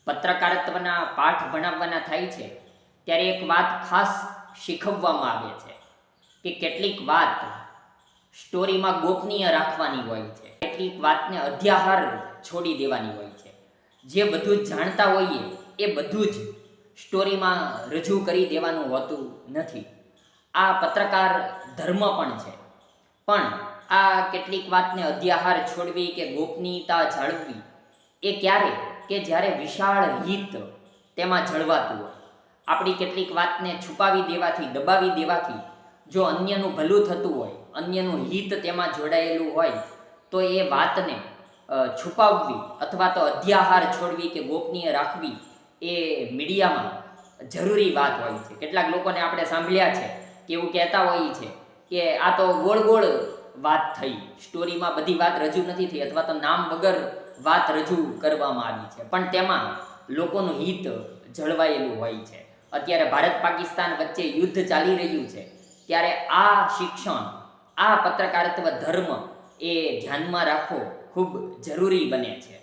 પત્રકારત્વના પાઠ ભણાવવાના થાય છે ત્યારે એક વાત ખાસ શીખવવામાં આવે છે કે કેટલીક વાત સ્ટોરીમાં ગોપનીય રાખવાની હોય છે, કેટલીક વાતને અધ્યાહાર છોડી દેવાની હોય છે. જે બધું જ જાણતા હોઈએ એ બધું જ સ્ટોરીમાં રજૂ કરી દેવાનું હોતું નથી. આ પત્રકાર ધર્મ પણ છે, પણ આ કેટલીક વાતને અધ્યાહાર છોડવી કે ગોપનીયતા જાળવવી એ ક્યારે કે જ્યારે વિશાળ હિત તેમાં જળવાતું હોય. આપણી કેટલીક વાતને છુપાવી દેવાથી, દબાવી દેવાથી જો અન્યનું ભલું થતું હોય, અન્યનું હિત તેમાં જોડાયેલું હોય, તો એ વાતને છુપાવવી અથવા તો અધ્યાહાર છોડવી કે ગોપનીય રાખવી એ મીડિયામાં જરૂરી વાત હોય છે. કેટલાક લોકોને આપણે સાંભળ્યા છે કે એવું કહેતા હોઈએ છે કે આ તો ગોળ ગોળ વાત થઈ, સ્ટોરીમાં બધી વાત રજૂ નથી થઈ, અથવા તો નામ વગર વાત રજૂ કરવામાં આવી છે, પણ તેમાં લોકોનું હિત જળવાયેલું હોય છે. અત્યારે ભારત પાકિસ્તાન વચ્ચે યુદ્ધ ચાલી રહ્યું છે ત્યારે આ શિક્ષણ, આ પત્રકારત્વ ધર્મ એ ધ્યાનમાં રાખવો ખૂબ જરૂરી બને છે.